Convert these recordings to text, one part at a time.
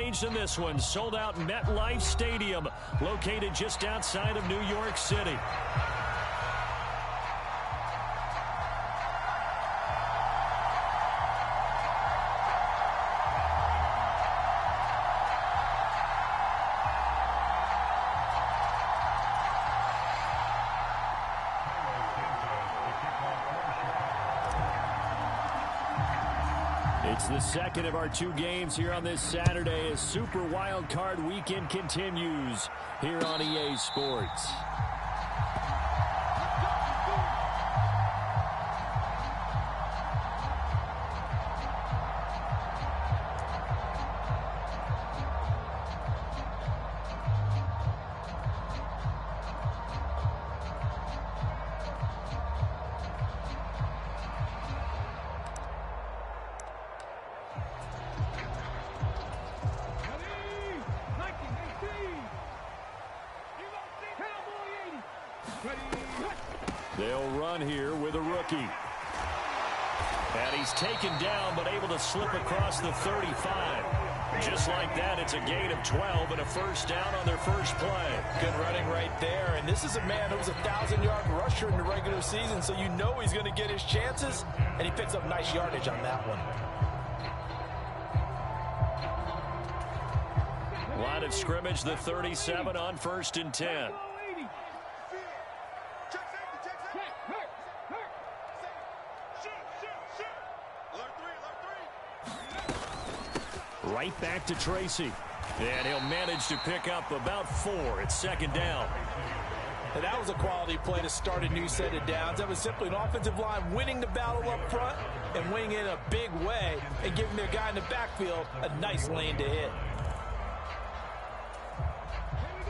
changed in this one. Sold out MetLife Stadium, located just outside of New York City. It's the second of our two games here on this Saturday as Super Wild Card Weekend continues here on EA Sports. They'll run here with a rookie. And he's taken down, but able to slip across the 35. Just like that, it's a gain of 12 and a first down on their first play. Good running right there. And this is a man who was a 1,000-yard rusher in the regular season, so you know he's going to get his chances, and he picks up nice yardage on that one. Line of scrimmage, the 37 on 1st and 10. Right back to Tracy. And he'll manage to pick up about 4 at 2nd down. And that was a quality play to start a new set of downs. That was simply an offensive line winning the battle up front and winning in a big way and giving their guy in the backfield a nice lane to hit.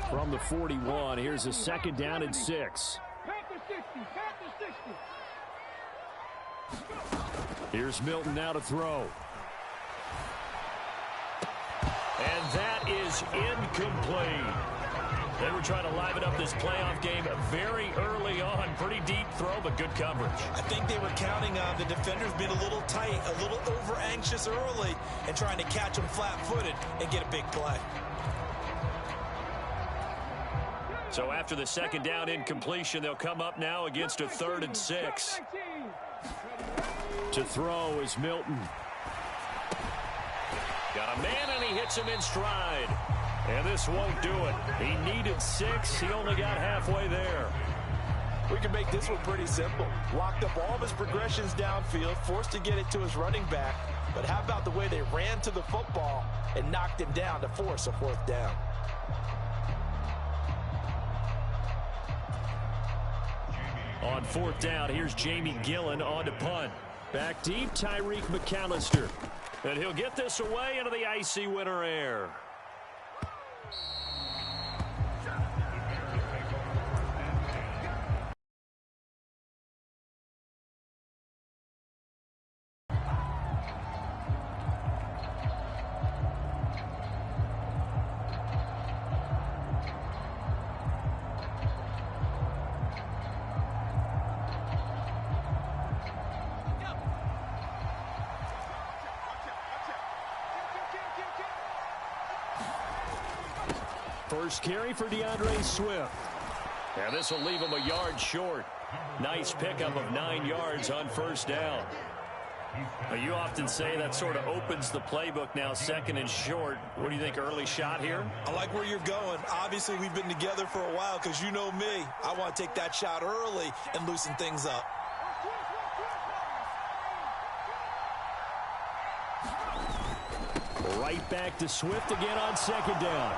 From the 41, here's a 2nd down and 6. Here's Milton now to throw. And that is incomplete. They were trying to liven up this playoff game very early on. Pretty deep throw, but good coverage. I think they were counting on the defenders being a little tight, a little over-anxious early, and trying to catch them flat-footed and get a big play. So after the 2nd down incompletion, they'll come up now against a 3rd and 6. To throw is Milton. Got a man, and he hits him in stride. And this won't do it. He needed 6. He only got halfway there. We can make this one pretty simple. Locked up all of his progressions downfield, forced to get it to his running back. But how about the way they ran to the football and knocked him down to force a 4th down? On 4th down, here's Jamie Gillen on to punt. Back deep, Tyreek McAllister. And he'll get this away into the icy winter air. First carry for DeAndre Swift. And this will leave him a yard short. Nice pickup of 9 yards on 1st down. You often say that sort of opens the playbook now, 2nd and short. What do you think, early shot here? I like where you're going. Obviously, we've been together for a while because you know me. I want to take that shot early and loosen things up. Right back to Swift again on 2nd down.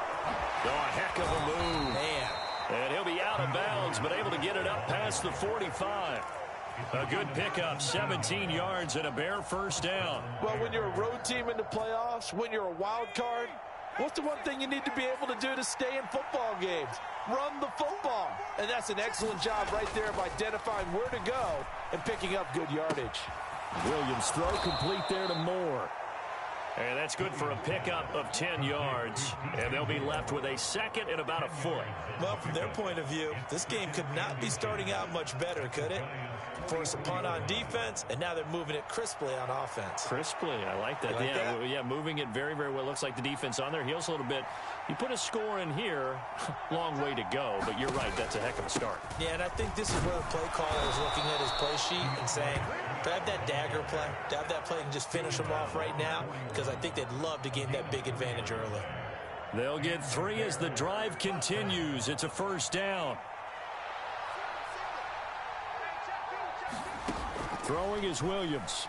Oh, a heck of a move. Man. And he'll be out of bounds, but able to get it up past the 45. A good pickup, 17 yards and a bare 1st down. Well, when you're a road team in the playoffs, when you're a wild card, what's the one thing you need to be able to do to stay in football games? Run the football. And that's an excellent job right there of identifying where to go and picking up good yardage. Williams' throw complete there to Moore. And that's good for a pickup of 10 yards. And they'll be left with a second and about a foot. Well, from their point of view, this game could not be starting out much better, could it? Force a punt on defense, and now they're moving it crisply on offense. Crisply, I like that. Yeah, moving it very, very well. Looks like the defense on their heels a little bit. You put a score in here, long way to go, but you're right, that's a heck of a start. Yeah, and I think this is where the play caller is looking at his play sheet and saying, to have that dagger play, to have that play and just finish them off right now, because I think they'd love to gain that big advantage early. They'll get 3 as the drive continues. It's a first down. Throwing is Williams.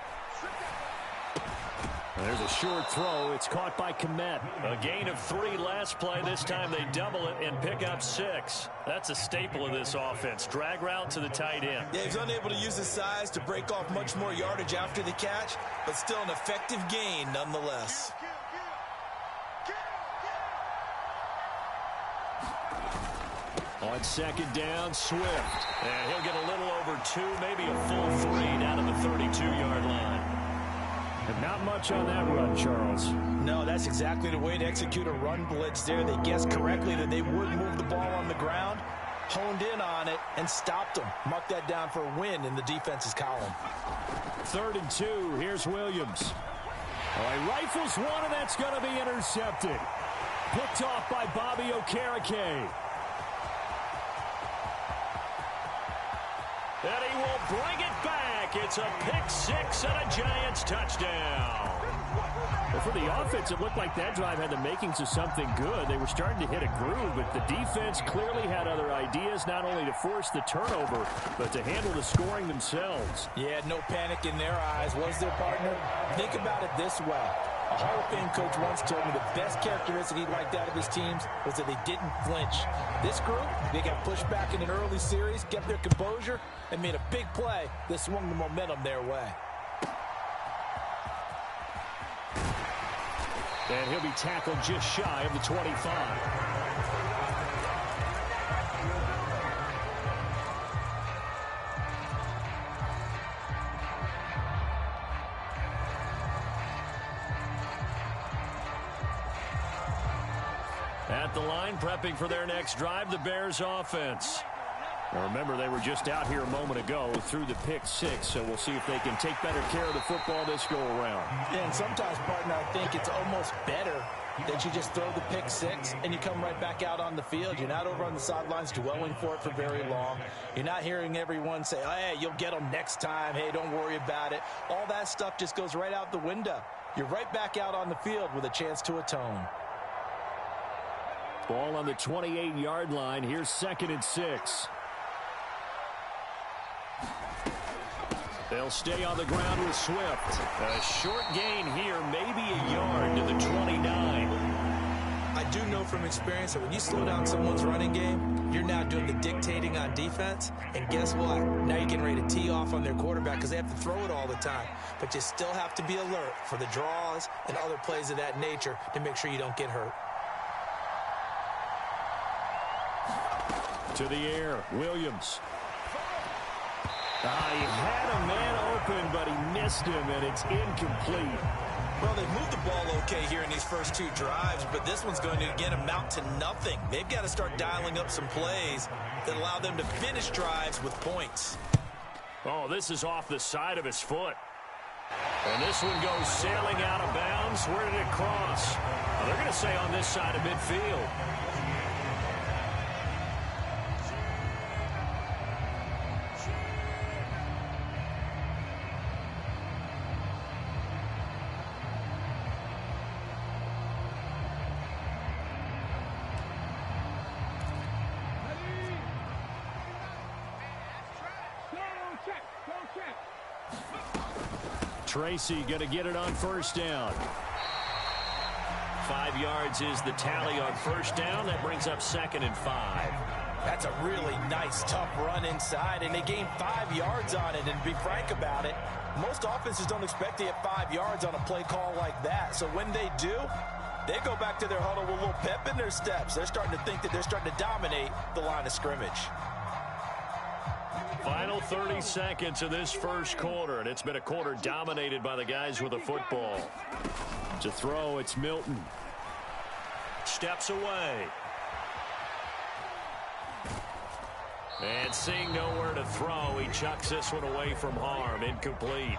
There's a short throw. It's caught by Kmet. A gain of 3 last play. This time they double it and pick up 6. That's a staple of this offense. Drag route to the tight end. Yeah, he's unable to use his size to break off much more yardage after the catch, but still an effective gain nonetheless. On second down, Swift. And he'll get a little over 2, maybe a full 3 down to the 32-yard line. And not much on that run, Charles. No, that's exactly the way to execute a run blitz there. They guessed correctly that they would move the ball on the ground, honed in on it, and stopped them. Mark that down for a win in the defense's column. 3rd and 2. Here's Williams. He rifles one, and that's going to be intercepted. Picked off by Bobby Okereke. And he will bring it back. It's a pick-6 and a Giants touchdown. Well, for the offense, it looked like that drive had the makings of something good. They were starting to hit a groove, but the defense clearly had other ideas, not only to force the turnover, but to handle the scoring themselves. Yeah, no panic in their eyes. Was their partner? Think about it this way. A Hall of Fame coach once told me the best characteristic he liked out of his teams was that they didn't flinch. This group, they got pushed back in an early series, kept their composure, and made a big play that swung the momentum their way. And he'll be tackled just shy of the 25. At the line, prepping for their next drive, the Bears offense. Now remember, they were just out here a moment ago through the pick-6, so we'll see if they can take better care of the football this go-around. Yeah, and sometimes, partner, I think it's almost better that you just throw the pick-6 and you come right back out on the field. You're not over on the sidelines dwelling for it for very long. You're not hearing everyone say, oh, hey, you'll get them next time. Hey, don't worry about it. All that stuff just goes right out the window. You're right back out on the field with a chance to atone. Ball on the 28-yard line. Here's 2nd and 6. They'll stay on the ground with Swift. A short gain here, maybe a yard to the 29. I do know from experience that when you slow down someone's running game, you're now doing the dictating on defense. And guess what? Now you're getting ready to tee off on their quarterback because they have to throw it all the time. But you still have to be alert for the draws and other plays of that nature to make sure you don't get hurt. To the air, Williams. He had a man open, but he missed him, and it's incomplete. Well, they've moved the ball okay here in these first 2 drives, but this one's going to, again, amount to nothing. They've got to start dialing up some plays that allow them to finish drives with points. Oh, this is off the side of his foot. And this one goes sailing out of bounds. Where did it cross? Well, they're going to say on this side of midfield. Tracy going to get it on first down. 5 yards is the tally on first down. That brings up 2nd and 5. That's a really nice, tough run inside, and they gained 5 yards on it. And to be frank about it, most offenses don't expect to get 5 yards on a play call like that. So when they do, they go back to their huddle with a little pep in their steps. They're starting to think that they're starting to dominate the line of scrimmage. Final 30 seconds of this first quarter, and it's been a quarter dominated by the guys with the football. To throw, it's Milton. Steps away. And seeing nowhere to throw, he chucks this one away from harm. Incomplete.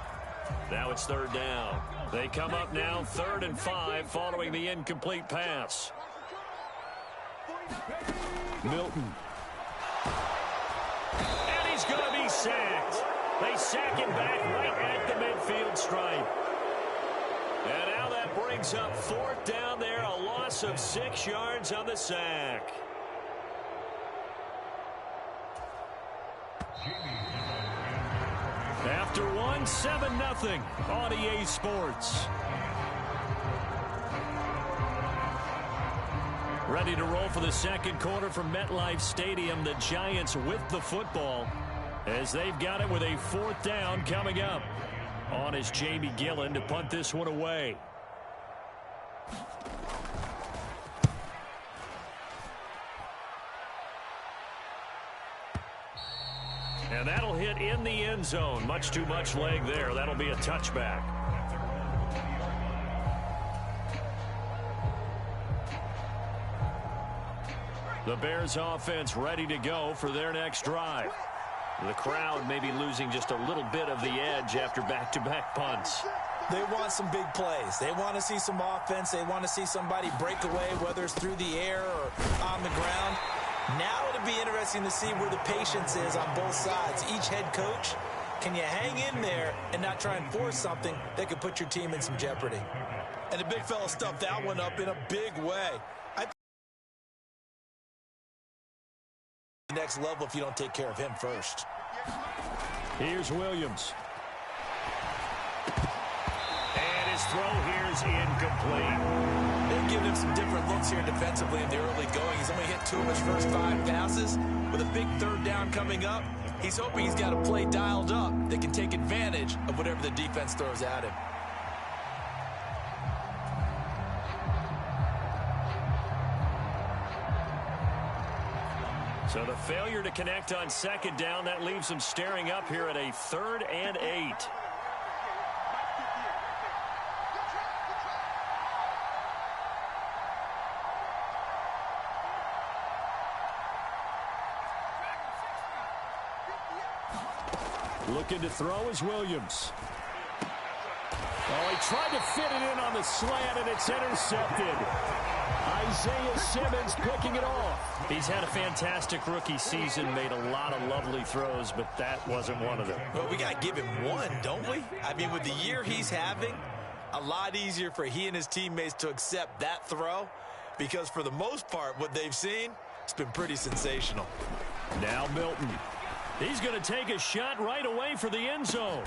Now it's third down. They come up now 3rd and 5 following the incomplete pass. Milton. And he's going to be sacked. They sack him back right at the midfield stripe. And now that brings up 4th down there, a loss of 6 yards on the sack. After one, 7-0 on EA Sports. Ready to roll for the second quarter from MetLife Stadium. The Giants with the football as they've got it with a 4th down coming up. On is Jamie Gillen to punt this one away. And that'll hit in the end zone. Much too much leg there. That'll be a touchback. The Bears offense ready to go for their next drive. The crowd may be losing just a little bit of the edge after back-to-back punts. They want some big plays. They want to see some offense. They want to see somebody break away, whether it's through the air or on the ground. Now it'll be interesting to see where the patience is on both sides. Each head coach, can you hang in there and not try and force something that could put your team in some jeopardy? And the big fella stuffed that one up in a big way. Next level if you don't take care of him first. Here's Williams. And his throw here is incomplete. They've given him some different looks here defensively in the early going. He's only hit 2 of his first 5 passes. With a big 3rd down coming up, he's hoping he's got a play dialed up that can take advantage of whatever the defense throws at him. So the failure to connect on 2nd down, that leaves them staring up here at a 3rd and 8. Looking to throw is Williams. Oh, he tried to fit it in on the slant, and it's intercepted. Isaiah Simmons picking it off. He's had a fantastic rookie season, made a lot of lovely throws, but that wasn't one of them. Well, we got to give him one, don't we? I mean, with the year he's having, a lot easier for he and his teammates to accept that throw because for the most part, what they've seen, it's been pretty sensational. Now Milton. He's going to take a shot right away for the end zone.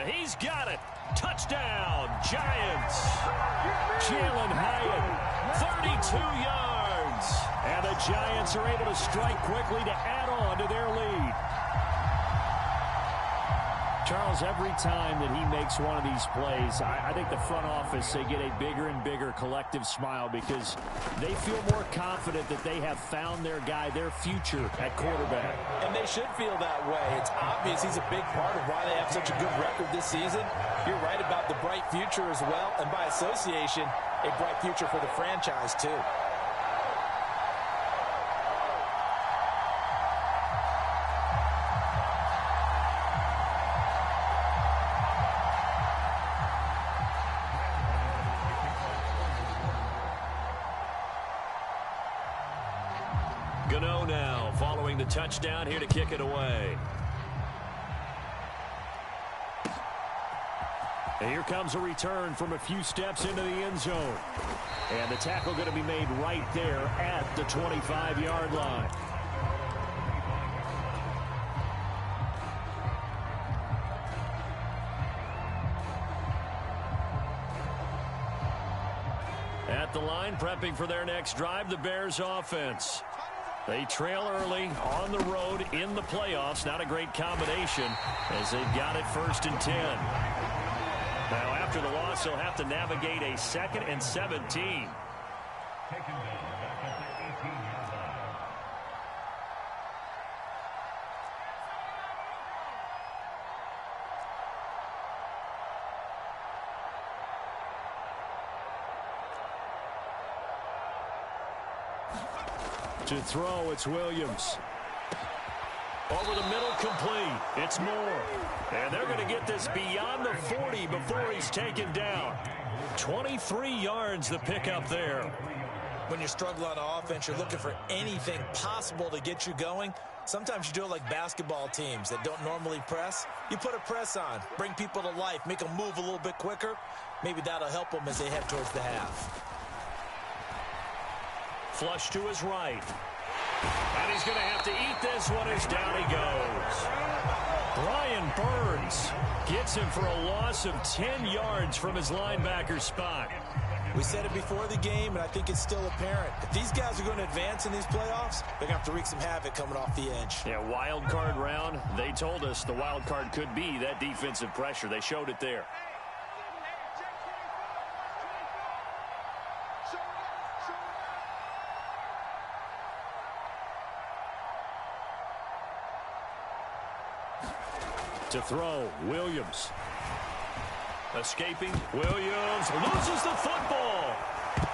He's got it. Touchdown, Giants. Jalen Hyatt, 32 yards. And the Giants are able to strike quickly to add on to their lead. Charles, every time that he makes one of these plays, I think the front office, they get a bigger and bigger collective smile because they feel more confident that they have found their guy, their future at quarterback. And they should feel that way. It's obvious he's a big part of why they have such a good record this season. You're right about the bright future as well, and by association, a bright future for the franchise too. Gano now following the touchdown here to kick it away. And here comes a return from a few steps into the end zone. And the tackle going to be made right there at the 25-yard line. At the line, prepping for their next drive, the Bears offense. They trail early on the road in the playoffs. Not a great combination as they've got it 1st and 10. Now, after the loss, they'll have to navigate a 2nd and 17. To throw, it's Williams. Over the middle, complete. It's Moore. And they're going to get this beyond the 40 before he's taken down. 23 yards the pickup there. When you struggle on offense, you're looking for anything possible to get you going. Sometimes you do it like basketball teams that don't normally press. You put a press on, bring people to life, make them move a little bit quicker. Maybe that'll help them as they head towards the half. Flush to his right. And he's going to have to eat this one as down he goes. Brian Burns gets him for a loss of 10 yards from his linebacker spot. We said it before the game, and I think it's still apparent. If these guys are going to advance in these playoffs, they're going to have to wreak some havoc coming off the edge. Yeah, wild card round. They told us the wild card could be that defensive pressure. They showed it there. To throw, Williams. Escaping, Williams loses the football.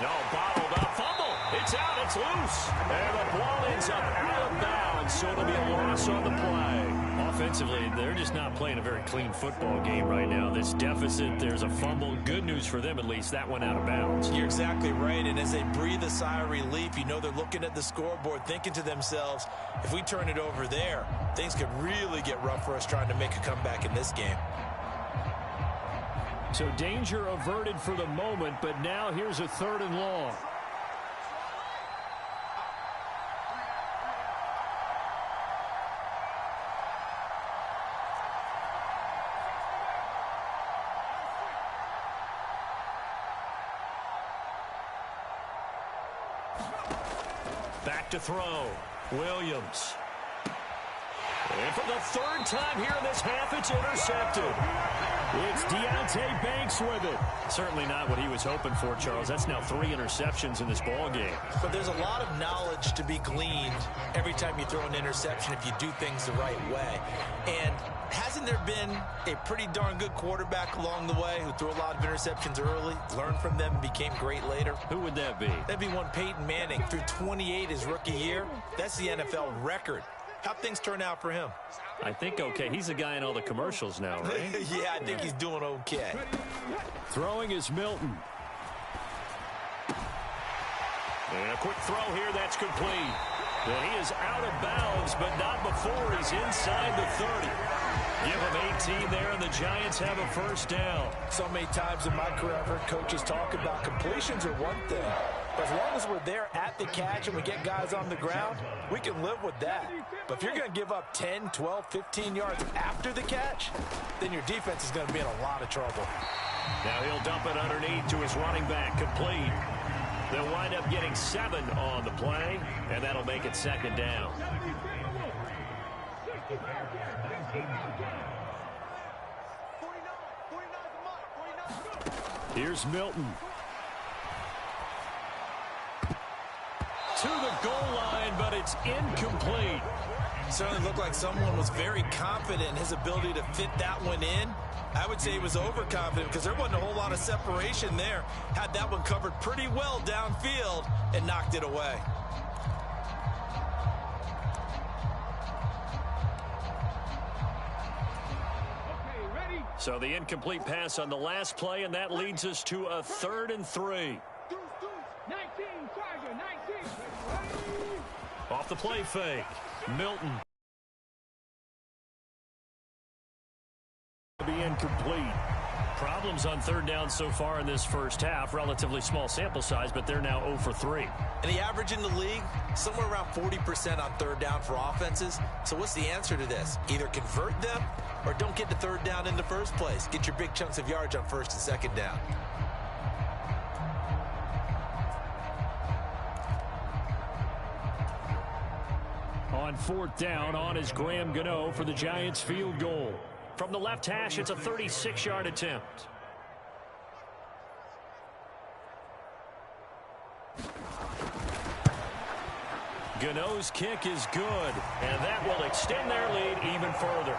No, bottled up, fumble. It's out, it's loose. And the ball ends up out of bounds, so it'll be a loss on the play. Offensively, they're just not playing a very clean football game right now. This deficit, there's a fumble. Good news for them, at least. That went out of bounds. You're exactly right, and as they breathe a sigh of relief, you know they're looking at the scoreboard, thinking to themselves, if we turn it over there, things could really get rough for us trying to make a comeback in this game. So danger averted for the moment, but now here's a 3rd and long. Back to throw. Williams. And for the 3rd time here in this half, it's intercepted. It's Deonte Banks with it. Certainly not what he was hoping for, Charles. That's now 3 interceptions in this ball game. But there's a lot of knowledge to be gleaned every time you throw an interception if you do things the right way. And hasn't there been a pretty darn good quarterback along the way who threw a lot of interceptions early, learned from them, and became great later? Who would that be? That'd be one Peyton Manning. Threw 28 his rookie year. That's the NFL record. How'd things turn out for him? I think okay. He's the guy in all the commercials now, right? Yeah, I think he's doing okay. Throwing is Milton. And a quick throw here, that's complete. And he is out of bounds, but not before he's inside the 30. Give him 18 there, and the Giants have a 1st down. So many times in my career, I've heard coaches talk about completions are one thing. But as long as we're there at the catch and we get guys on the ground, we can live with that. But if you're going to give up 10, 12, 15 yards after the catch, then your defense is going to be in a lot of trouble. Now he'll dump it underneath to his running back, complete. They'll wind up getting 7 on the play, and that'll make it 2nd down. Here's Milton. To the goal line, but it's incomplete. Certainly looked like someone was very confident in his ability to fit that one in. I would say he was overconfident because there wasn't a whole lot of separation there. Had that one covered pretty well downfield and knocked it away. So the incomplete pass on the last play, and that leads us to a 3rd and 3. Off the play fake, Milton. Be incomplete. Problems on 3rd down so far in this 1st half. Relatively small sample size, but they're now 0 for 3. And the average in the league, somewhere around 40% on 3rd down for offenses. So what's the answer to this? Either convert them or don't get to 3rd down in the first place. Get your big chunks of yards on 1st and 2nd down. On 4th down, on is Graham Gano for the Giants field goal. From the left hash, it's a 36-yard attempt. Gano's kick is good, and that will extend their lead even further.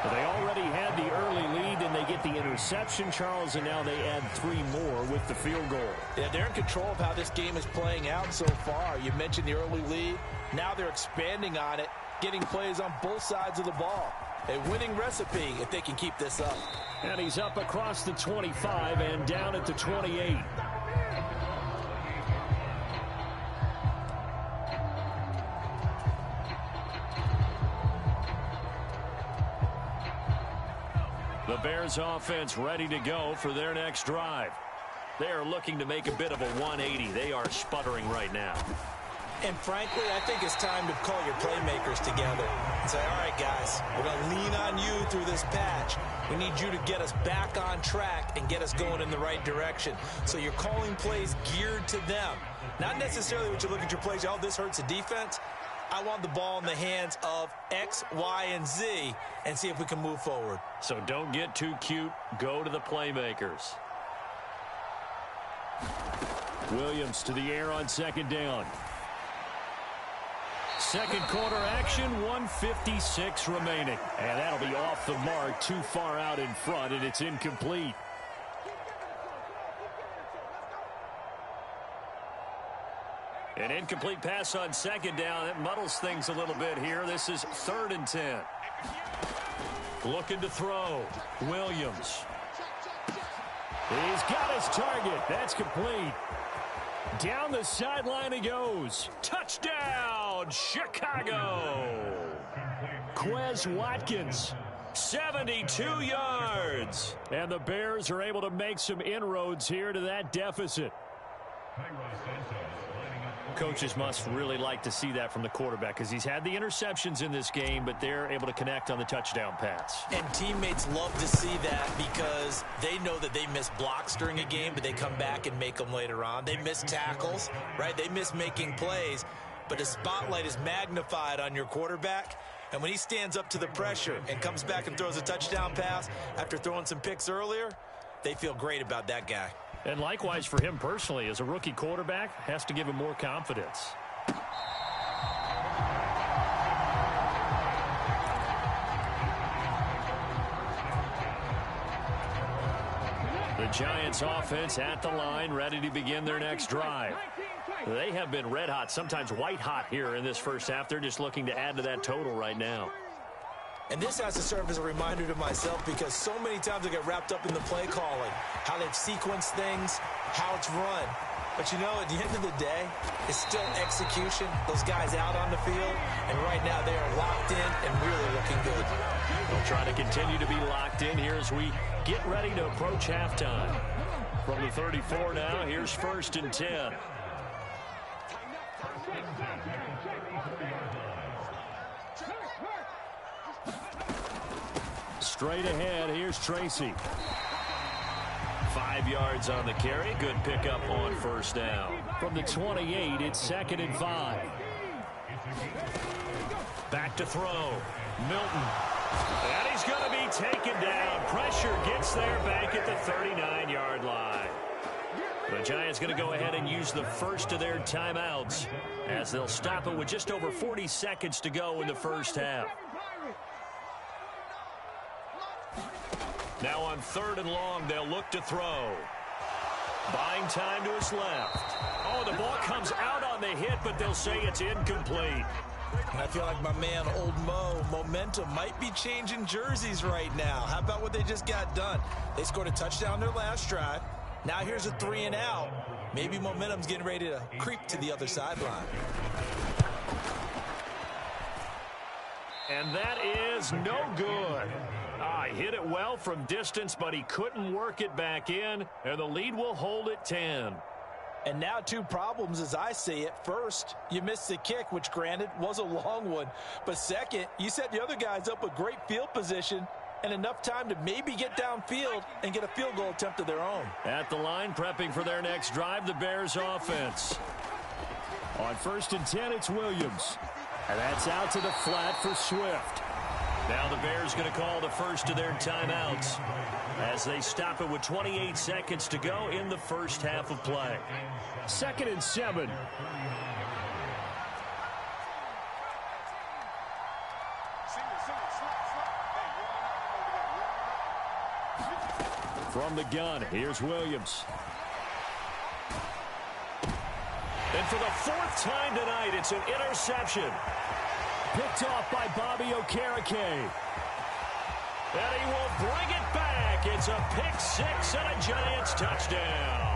Well, they already had the early lead, and they get the interception, Charles, and now they add 3 more with the field goal. Yeah, they're in control of how this game is playing out so far. You mentioned the early lead. Now they're expanding on it, getting plays on both sides of the ball. A winning recipe if they can keep this up. And he's up across the 25 and down at the 28. The Bears offense ready to go for their next drive. They are looking to make a bit of a 180. They are sputtering right now. And frankly, I think it's time to call your playmakers together and say, all right, guys, we're going to lean on you through this patch. We need you to get us back on track and get us going in the right direction. So you're calling plays geared to them. Not necessarily what you look at your plays, oh, this hurts the defense. I want the ball in the hands of X, Y, and Z and see if we can move forward. So don't get too cute. Go to the playmakers. Williams to the air on second down. Second quarter action, 1:56 remaining. And that'll be off the mark, too far out in front, and it's incomplete. An incomplete pass on second down. That muddles things a little bit here. This is 3rd and 10. Looking to throw. Williams. He's got his target. That's complete. Down the sideline he goes. Touchdown, Chicago. Quez Watkins, 72 yards. And the Bears are able to make some inroads here to that deficit. Coaches must really like to see that from the quarterback because he's had the interceptions in this game, but they're able to connect on the touchdown pass. And teammates love to see that because they know that they miss blocks during a game, but they come back and make them later on. They miss tackles, right? They miss making plays, but the spotlight is magnified on your quarterback. And when he stands up to the pressure and comes back and throws a touchdown pass after throwing some picks earlier, they feel great about that guy. And likewise for him personally, as a rookie quarterback, has to give him more confidence. The Giants offense at the line, ready to begin their next drive. They have been red hot, sometimes white hot here in this first half. They're just looking to add to that total right now. And this has to serve as a reminder to myself because so many times I get wrapped up in the play calling, how they've sequenced things, how it's run. But, you know, at the end of the day, it's still execution. Those guys out on the field, and right now they are locked in and really looking good. They'll try to continue to be locked in here as we get ready to approach halftime. From the 34 now, here's 1st and 10. Straight ahead, here's Tracy. 5 yards on the carry. Good pickup on 1st down. From the 28, it's 2nd and 5. Back to throw. Milton. And he's going to be taken down. Pressure gets there back at the 39-yard line. The Giants going to go ahead and use the first of their timeouts as they'll stop it with just over 40 seconds to go in the first half. Now on 3rd and long, they'll look to throw. Buying time to his left. Oh, the ball comes out on the hit, but they'll say it's incomplete. And I feel like my man, Old Mo, momentum might be changing jerseys right now. How about what they just got done? They scored a touchdown their last drive. Now here's a 3 and out. Maybe momentum's getting ready to creep to the other sideline. And that is no good. He hit it well from distance, but he couldn't work it back in, and the lead will hold at 10. And now 2 problems as I see it. First, you missed the kick, which granted was a long one. But second, you set the other guys up with great field position and enough time to maybe get downfield and get a field goal attempt of their own. At the line, prepping for their next drive, the Bears offense. On 1st and 10, it's Williams. And that's out to the flat for Swift. Now the Bears going to call the first of their timeouts as they stop it with 28 seconds to go in the first half of play. 2nd and 7. From the gun, here's Williams. And for the fourth time tonight, it's an interception. Picked off by Bobby Okereke. And he will bring it back. It's a pick six and a Giants touchdown.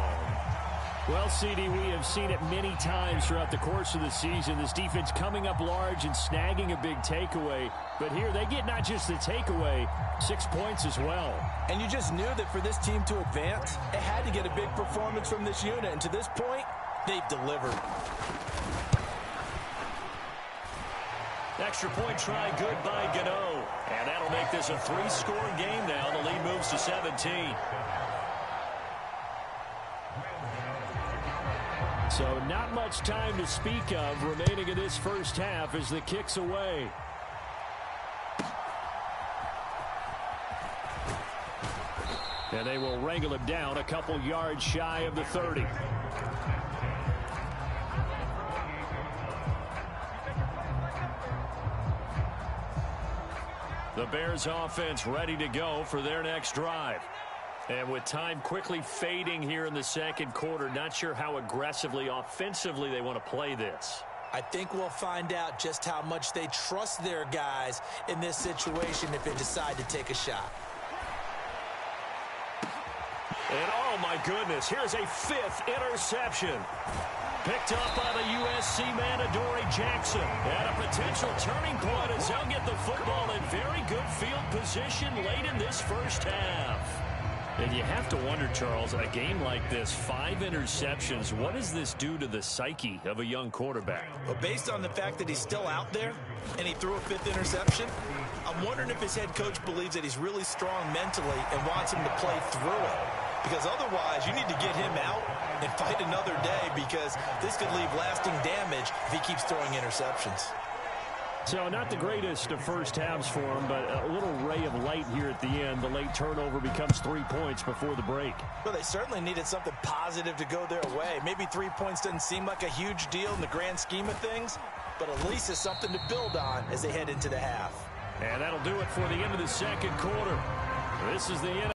Well, CD, we have seen it many times throughout the course of the season. This defense coming up large and snagging a big takeaway. But here they get not just the takeaway, 6 points as well. And you just knew that for this team to advance, it had to get a big performance from this unit. And to this point, they've delivered. Extra point try good by Gano. And that'll make this a 3-score game now. The lead moves to 17. So not much time to speak of remaining in this first half as the kick's away. And they will wrangle him down a couple yards shy of the 30. The Bears offense ready to go for their next drive. And with time quickly fading here in the second quarter, not sure how aggressively, offensively they want to play this. I think we'll find out just how much they trust their guys in this situation if they decide to take a shot. And oh my goodness, here's a 5th interception. Picked up by the USC man, Adoree Jackson. And a potential turning point as they'll get the football in very good field position late in this first half. And you have to wonder, Charles, a game like this, 5 interceptions, what does this do to the psyche of a young quarterback? Well, based on the fact that he's still out there and he threw a 5th interception, I'm wondering if his head coach believes that he's really strong mentally and wants him to play through it. Because otherwise, you need to get him out and fight another day because this could leave lasting damage if he keeps throwing interceptions. So not the greatest of first halves for him, but a little ray of light here at the end. The late turnover becomes 3 points before the break. Well, they certainly needed something positive to go their way. Maybe 3 points doesn't seem like a huge deal in the grand scheme of things, but at least it's something to build on as they head into the half. And that'll do it for the end of the second quarter. This is the end.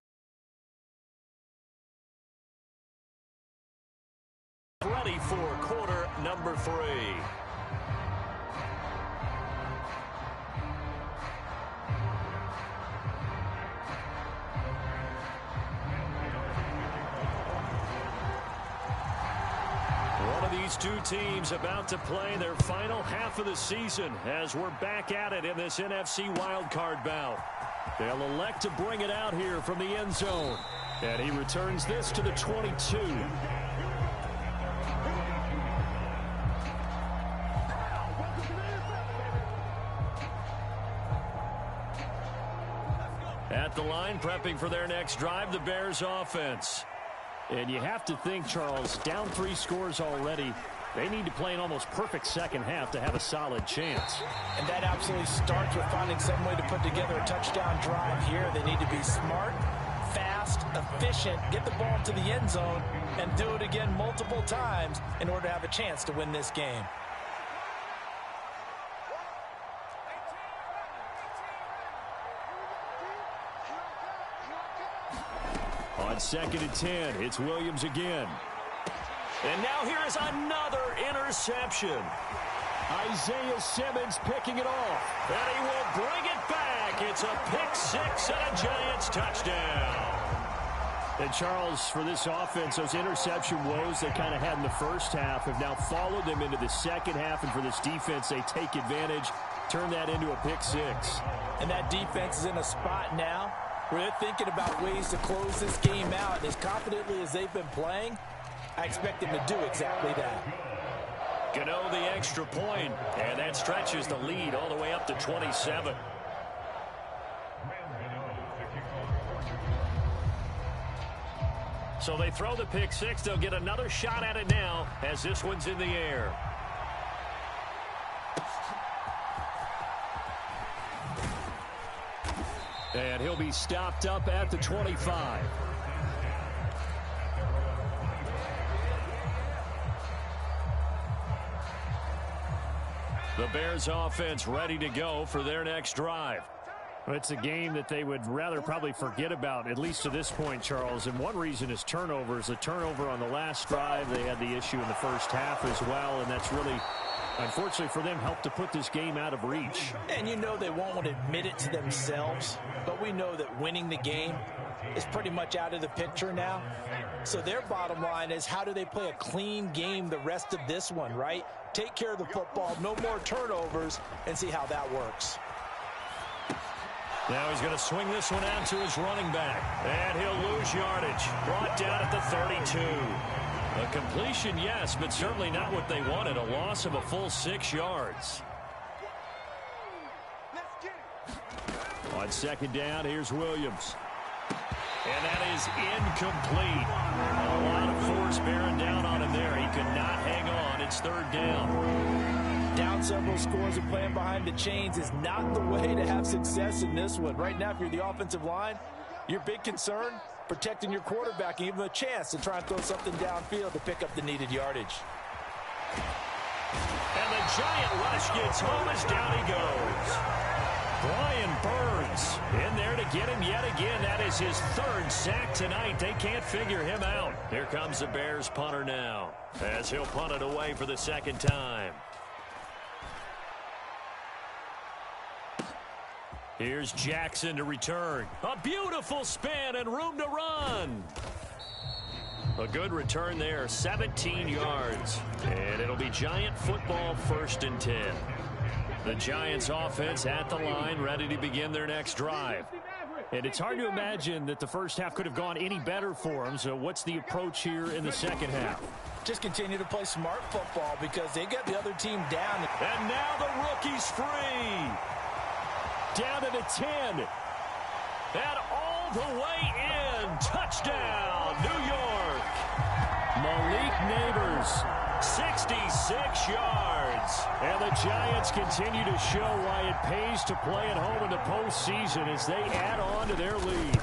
Ready for quarter number 3. These two teams about to play their final half of the season as we're back at it in this NFC wildcard bout. They'll elect to bring it out here from the end zone. And he returns this to the 22. At the line, prepping for their next drive, the Bears offense. And you have to think, Charles, down 3 scores already. They need to play an almost perfect second half to have a solid chance. And that absolutely starts with finding some way to put together a touchdown drive here. They need to be smart, fast, efficient, get the ball to the end zone, and do it again multiple times in order to have a chance to win this game. On 2nd and 10, it's Williams again. And now here is another interception. Isaiah Simmons picking it off. And he will bring it back. It's a pick 6 and a Giants touchdown. And Charles, for this offense, those interception woes they kind of had in the first half have now followed them into the second half. And for this defense, they take advantage, turn that into a pick 6. And that defense is in a spot now where they're thinking about ways to close this game out. As confidently as they've been playing, I expect them to do exactly that. Gano the extra point, and that stretches the lead all the way up to 27. So they throw the pick 6. They'll get another shot at it now as this one's in the air. And he'll be stopped up at the 25. The Bears offense ready to go for their next drive. It's a game that they would rather probably forget about, at least to this point, Charles. And one reason is turnovers. The turnover on the last drive, they had the issue in the first half as well, and that's really, unfortunately for them, helped to put this game out of reach. And you know they won't want to admit it to themselves, but we know that winning the game is pretty much out of the picture now. So their bottom line is, how do they play a clean game the rest of this one, right? Take care of the football, no more turnovers, and see how that works. Now he's going to swing this one out to his running back. And he'll lose yardage. Brought down at the 32. A completion, yes, but certainly not what they wanted. A loss of a full 6 yards. On second down, here's Williams. And that is incomplete. A lot of force bearing down on him there. He could not hang on. It's third down. Down several scores and playing behind the chains is not the way to have success in this one. Right now, if you're the offensive line, your big concern, protecting your quarterback and give him a chance to try and throw something downfield to pick up the needed yardage. And the giant rush gets home as down he goes. Brian Burns in there to get him yet again. That is his third sack tonight. They can't figure him out. Here comes the Bears punter now, as he'll punt it away for the second time. Here's Jackson to return. A beautiful spin and room to run. A good return there, 17 yards. And it'll be Giant football, 1st and 10. The Giants offense at the line, ready to begin their next drive. And it's hard to imagine that the first half could have gone any better for them. So what's the approach here in the second half? Just continue to play smart football because they got the other team down. And now the rookie's free. Down to the 10. And all the way in. Touchdown, New York. Malik Nabers, 66 yards. And the Giants continue to show why it pays to play at home in the postseason as they add on to their lead.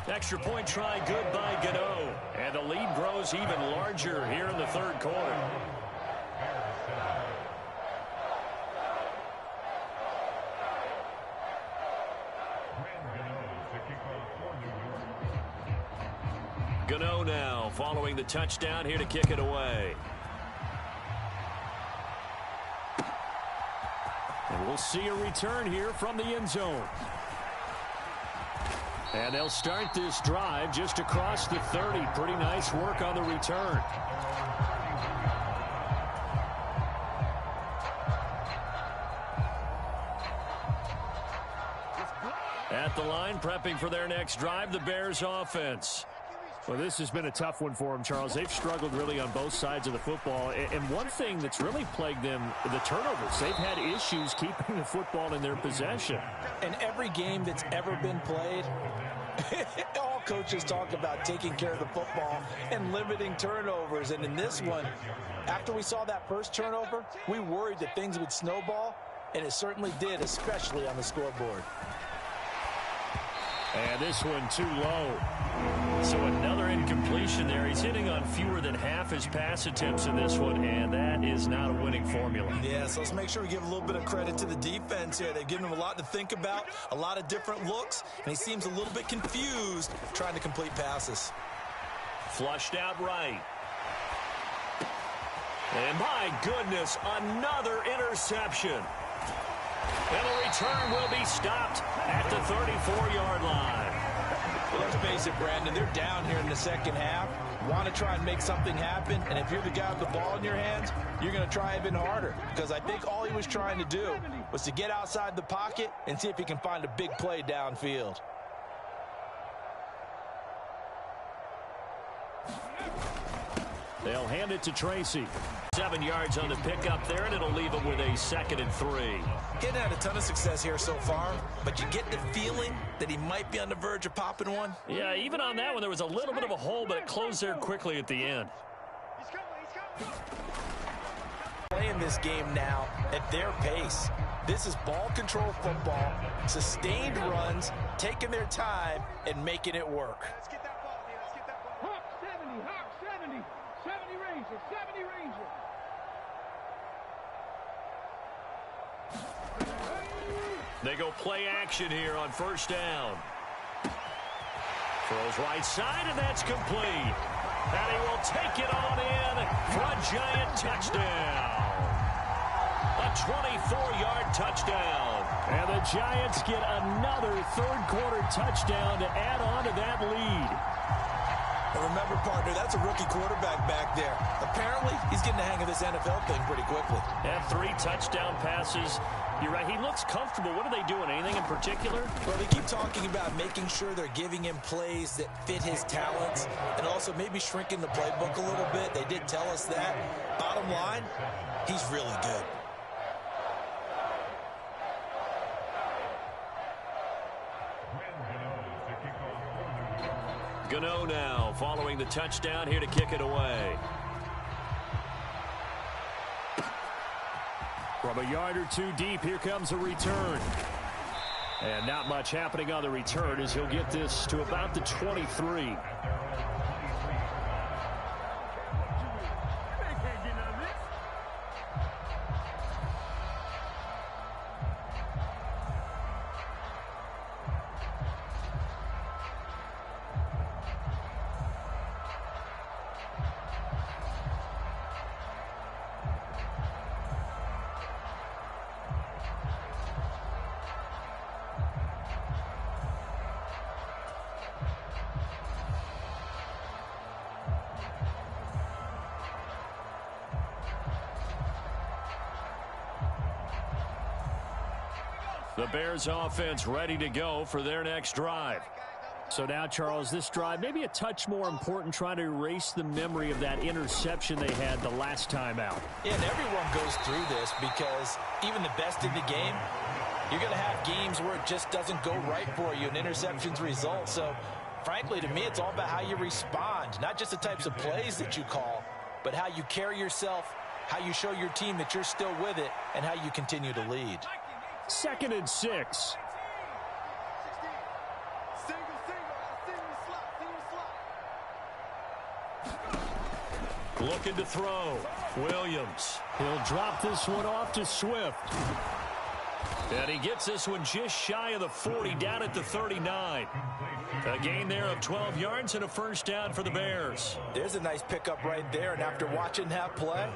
Extra point try good by Gano. And the lead grows even larger here in the third quarter. Gano now following the touchdown here to kick it away. And we'll see a return here from the end zone. And they'll start this drive just across the 30. Pretty nice work on the return. At the line, prepping for their next drive, the Bears offense. Well, this has been a tough one for them, Charles. They've struggled really on both sides of the football. And one thing that's really plagued them, the turnovers. They've had issues keeping the football in their possession. In every game that's ever been played, all coaches talk about taking care of the football and limiting turnovers. And in this one, after we saw that first turnover, we worried that things would snowball, and it certainly did, especially on the scoreboard. And this one too low. So another incompletion there. He's hitting on fewer than half his pass attempts in this one, and that is not a winning formula. Yeah, so let's make sure we give a little bit of credit to the defense here. They've given him a lot to think about, a lot of different looks, and he seems a little bit confused trying to complete passes. Flushed out right. And my goodness, another interception. And the return will be stopped at the 34-yard line. Well, let's face it, Brandon, they're down here in the second half. Want to try and make something happen, and if you're the guy with the ball in your hands, you're going to try even harder, because I think all he was trying to do was to get outside the pocket and see if he can find a big play downfield. They'll hand it to Tracy. 7 yards on the pickup there, and it'll leave him with a 2nd and 3. He hasn't had a ton of success here so far, but you get the feeling that he might be on the verge of popping one. Yeah, even on that one, there was a little bit of a hole, but it closed there quickly at the end. Playing this game now at their pace. This is ball control football, sustained runs, taking their time, and making it work. Let's get that ball here. Let's get that ball. Hawk 70. 70 Ranger. 70 Ranger. They go play action here on first down. Throws right side, and that's complete. And he will take it on in for a giant touchdown. A 24-yard touchdown. And the Giants get another third-quarter touchdown to add on to that lead. And remember, partner, that's a rookie quarterback back there. Apparently, he's getting the hang of this NFL thing pretty quickly. And 3 touchdown passes. You're right, he looks comfortable. What are they doing? Anything in particular? Well, they keep talking about making sure they're giving him plays that fit his talents and also maybe shrinking the playbook a little bit. They did tell us that. Bottom line, he's really good. Gano now following the touchdown here to kick it away. From a yard or two deep, here comes a return. And not much happening on the return as he'll get this to about the 23. The Bears offense ready to go for their next drive. So now, Charles, this drive maybe a touch more important, trying to erase the memory of that interception they had the last time out. Yeah, and everyone goes through this because even the best in the game, you're going to have games where it just doesn't go right for you and interceptions result. So, frankly, to me, it's all about how you respond, not just the types of plays that you call, but how you carry yourself, how you show your team that you're still with it, and how you continue to lead. 2nd and 6. Looking to throw. Williams. He'll drop this one off to Swift. And he gets this one just shy of the 40, down at the 39. A gain there of 12 yards and a first down for the Bears. There's a nice pickup right there, and after watching that play,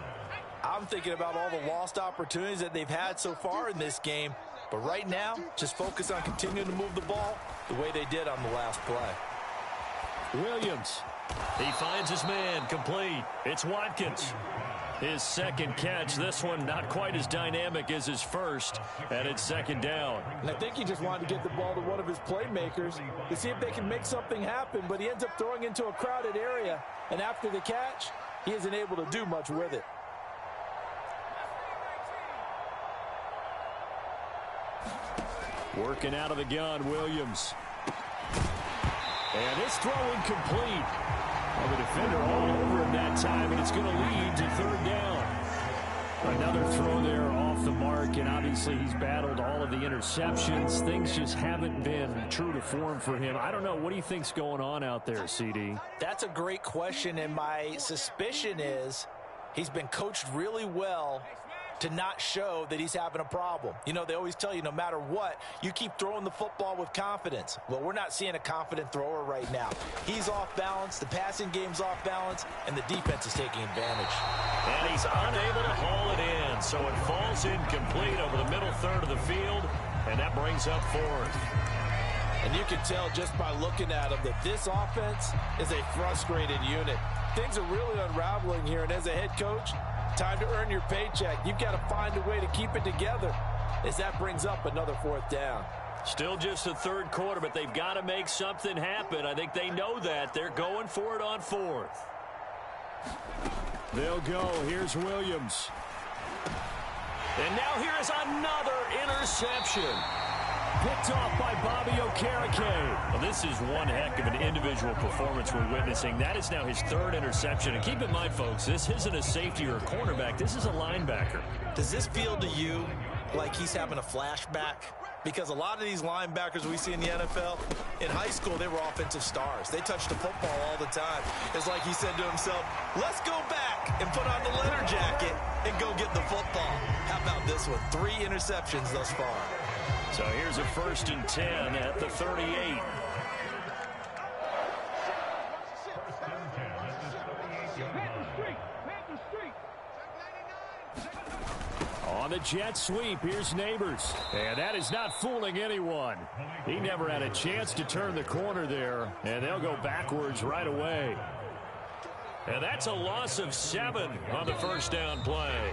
I'm thinking about all the lost opportunities that they've had so far in this game. But right now, just focus on continuing to move the ball the way they did on the last play. Williams. He finds his man, complete. It's Watkins. His second catch. This one not quite as dynamic as his first, and it's 2nd down. And I think he just wanted to get the ball to one of his playmakers to see if they can make something happen, but he ends up throwing into a crowded area, and after the catch, he isn't able to do much with it. Working out of the gun, Williams. And it's throw incomplete. Well, the defender all over him that time, and it's going to lead to 3rd down. Another throw there off the mark, and obviously he's battled all of the interceptions. Things just haven't been true to form for him. I don't know. What do you think's going on out there, CD? That's a great question, and my suspicion is he's been coached really well to not show that he's having a problem. You know, they always tell you no matter what, you keep throwing the football with confidence. Well, we're not seeing a confident thrower right now. He's off balance, the passing game's off balance, and the defense is taking advantage. And he's unable to haul it in, so it falls incomplete over the middle third of the field, and that brings up 4th. And you can tell just by looking at him that this offense is a frustrated unit. Things are really unraveling here, and as a head coach, time to earn your paycheck. You've got to find a way to keep it together as that brings up another 4th down. Still just the 3rd quarter, but they've got to make something happen. I think they know that. They're going for it on 4th. They'll go. Here's Williams. And now here is another interception. Picked off by Bobby Okereke. Well, this is one heck of an individual performance we're witnessing. That is now his 3rd interception. And keep in mind, folks, this isn't a safety or a cornerback. This is a linebacker. Does this feel to you like he's having a flashback? Because a lot of these linebackers we see in the NFL, in high school, they were offensive stars. They touched the football all the time. It's like he said to himself, let's go back and put on the leather jacket and go get the football. How How about this one? 3 interceptions thus far. So here's a 1st and 10 at the 38. On the jet sweep, here's Neighbors. And that is not fooling anyone. He never had a chance to turn the corner there, and they'll go backwards right away. And that's a loss of 7 on the 1st down play.